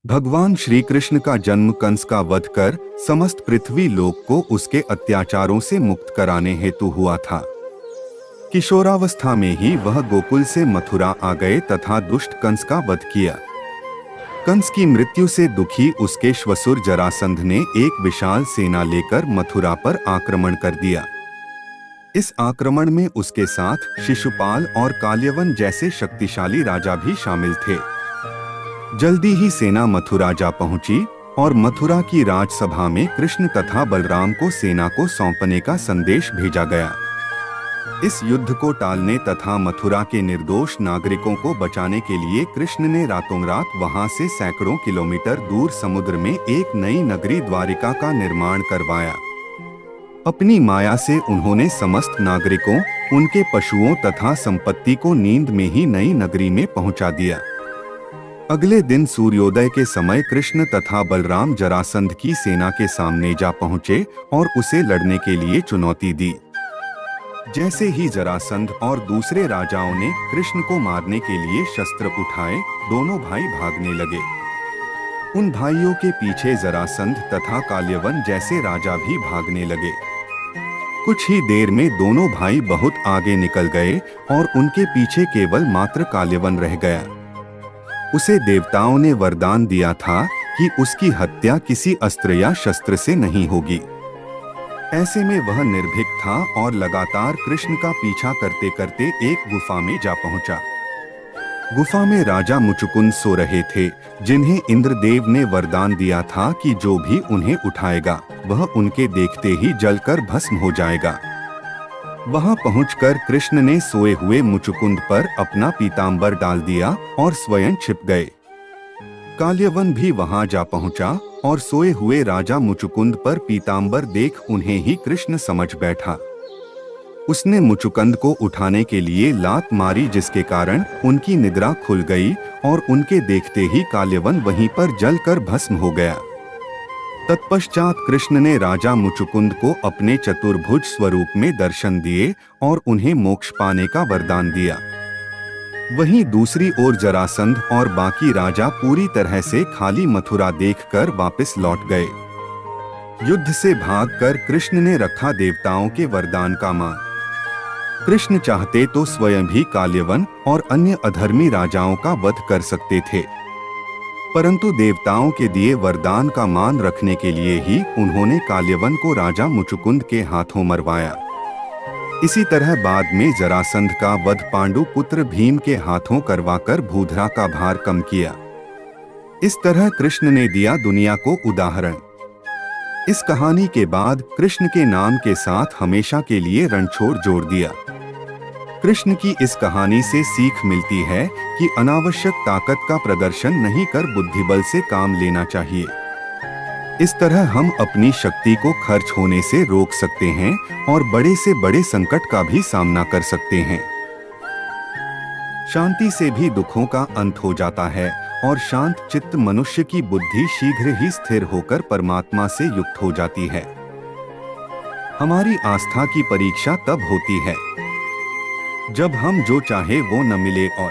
भगवान श्री कृष्ण का जन्म कंस का वध कर समस्त पृथ्वी लोक को उसके अत्याचारों से मुक्त कराने हेतु हुआ था। किशोरावस्था में ही वह गोकुल से मथुरा आ गए तथा दुष्ट कंस का वध किया। कंस की मृत्यु से दुखी उसके श्वसुर जरासंध ने एक विशाल सेना लेकर मथुरा पर आक्रमण कर दिया। इस आक्रमण में उसके साथ शिशुपाल और काल्यवन जैसे शक्तिशाली राजा भी शामिल थे। जल्दी ही सेना मथुरा जा पहुंची और मथुरा की राजसभा में कृष्ण तथा बलराम को सेना को सौंपने का संदेश भेजा गया। इस युद्ध को टालने तथा मथुरा के निर्दोष नागरिकों को बचाने के लिए कृष्ण ने रातों रात वहां से सैकड़ों किलोमीटर दूर समुद्र में एक नई नगरी द्वारिका का निर्माण करवाया। अपनी माया से उन्होंने समस्त नागरिकों, उनके पशुओं तथा संपत्ति को नींद में ही नई नगरी में पहुंचा दिया। अगले दिन सूर्योदय के समय कृष्ण तथा बलराम जरासंध की सेना के सामने जा पहुंचे और उसे लड़ने के लिए चुनौती दी। जैसे ही जरासंध और दूसरे राजाओं ने कृष्ण को मारने के लिए शस्त्र उठाए, दोनों भाई भागने लगे। उन भाइयों के पीछे जरासंध तथा काल्यवन जैसे राजा भी भागने लगे। कुछ ही देर में दोनों भाई बहुत आगे निकल गए और उनके पीछे केवल मात्र काल्यवन रह गया। उसे देवताओं ने वरदान दिया था कि उसकी हत्या किसी अस्त्र या शस्त्र से नहीं होगी। ऐसे में वह निर्भीक था और लगातार कृष्ण का पीछा करते करते एक गुफा में जा पहुंचा। गुफा में राजा मुचुकुंद सो रहे थे, जिन्हें इंद्रदेव ने वरदान दिया था कि जो भी उन्हें उठाएगा वह उनके देखते ही जलकर भस्म हो जाएगा। वहां पहुंचकर कृष्ण ने सोए हुए मुचुकुंद पर अपना पीतांबर डाल दिया और स्वयं छिप गए। काल्यवन भी वहां जा पहुंचा और सोए हुए राजा मुचुकुंद पर पीतांबर देख उन्हें ही कृष्ण समझ बैठा। उसने मुचुकुंद को उठाने के लिए लात मारी, जिसके कारण उनकी निद्रा खुल गई और उनके देखते ही काल्यवन वहीं पर जलकर भस्म हो गया। तत्पश्चात कृष्ण ने राजा मुचुकुंद को अपने चतुर्भुज स्वरूप में दर्शन दिए और उन्हें मोक्ष पाने का वरदान दिया। वहीं दूसरी ओर जरासंध और बाकी राजा पूरी तरह से खाली मथुरा देखकर वापस लौट गए। युद्ध से भागकर कृष्ण ने रखा देवताओं के वरदान का मान। कृष्ण चाहते तो स्वयं भी काल्यवन और अन्य अधर्मी राजाओं का वध कर सकते थे, परंतु देवताओं के दिए वरदान का मान रखने के लिए ही उन्होंने काल्यवन को राजा मुचुकुंद के हाथों मरवाया। इसी तरह बाद में जरासंध का वध पांडु पुत्र भीम के हाथों करवाकर भूधरा का भार कम किया। इस तरह कृष्ण ने दिया दुनिया को उदाहरण। इस कहानी के बाद कृष्ण के नाम के साथ हमेशा के लिए रणछोड़ जोड़ दिया। कृष्ण की इस कहानी से सीख मिलती है कि अनावश्यक ताकत का प्रदर्शन नहीं कर बुद्धिबल से काम लेना चाहिए। इस तरह हम अपनी शक्ति को खर्च होने से रोक सकते हैं और बड़े से बड़े संकट का भी सामना कर सकते हैं। शांति से भी दुखों का अंत हो जाता है और शांत चित्त मनुष्य की बुद्धि शीघ्र ही स्थिर होकर परमात्मा से युक्त हो जाती है। हमारी आस्था की परीक्षा तब होती है जब हम जो चाहे वो न मिले और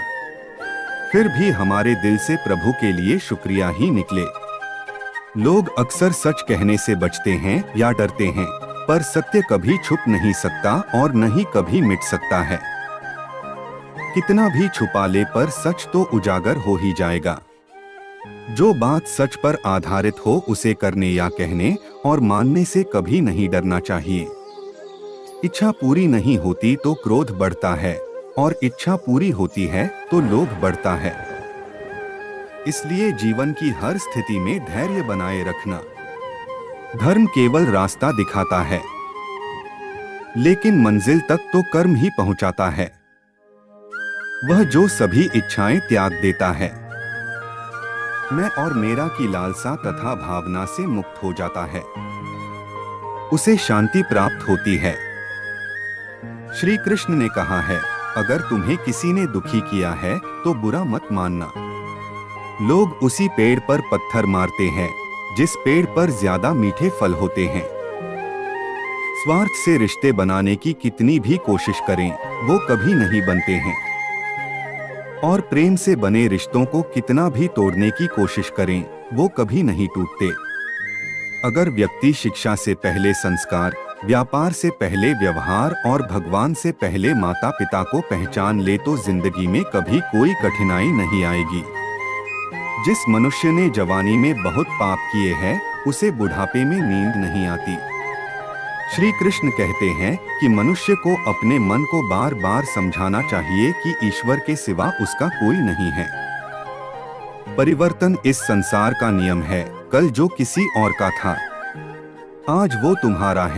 फिर भी हमारे दिल से प्रभु के लिए शुक्रिया ही निकले। लोग अक्सर सच कहने से बचते हैं या डरते हैं, पर सत्य कभी छुप नहीं सकता और न ही कभी मिट सकता है। कितना भी छुपा ले पर सच तो उजागर हो ही जाएगा। जो बात सच पर आधारित हो उसे करने या कहने और मानने से कभी नहीं डरना चाहिए। इच्छा पूरी नहीं होती तो क्रोध बढ़ता है और इच्छा पूरी होती है तो लोभ बढ़ता है। इसलिए जीवन की हर स्थिति में धैर्य बनाए रखना। धर्म केवल रास्ता दिखाता है, लेकिन मंजिल तक तो कर्म ही पहुंचाता है। वह जो सभी इच्छाएं त्याग देता है, मैं और मेरा की लालसा तथा भावना से मुक्त हो जाता है, उसे शांति प्राप्त होती है। श्री कृष्ण ने कहा है, अगर तुम्हें किसी ने दुखी किया है तो बुरा मत मानना। लोग उसी पेड़ पर पत्थर मारते हैं जिस पेड़ पर ज्यादा मीठे फल होते हैं। स्वार्थ से रिश्ते बनाने की कितनी भी कोशिश करें वो कभी नहीं बनते हैं। और प्रेम से बने रिश्तों को कितना भी तोड़ने की कोशिश करें, वो कभी नहीं टूटते। अगर व्यक्ति शिक्षा से पहले संस्कार, व्यापार से पहले व्यवहार और भगवान से पहले माता पिता को पहचान ले तो जिंदगी में कभी कोई कठिनाई नहीं आएगी। जिस मनुष्य ने जवानी में बहुत पाप किए हैं, उसे बुढ़ापे में नींद नहीं आती। श्री कृष्ण कहते हैं कि मनुष्य को अपने मन को बार बार समझाना चाहिए कि ईश्वर के सिवा उसका कोई नहीं है। परिवर्तन इस संसार का नियम है। कल जो किसी और का था, आज वो तुम्हारा है।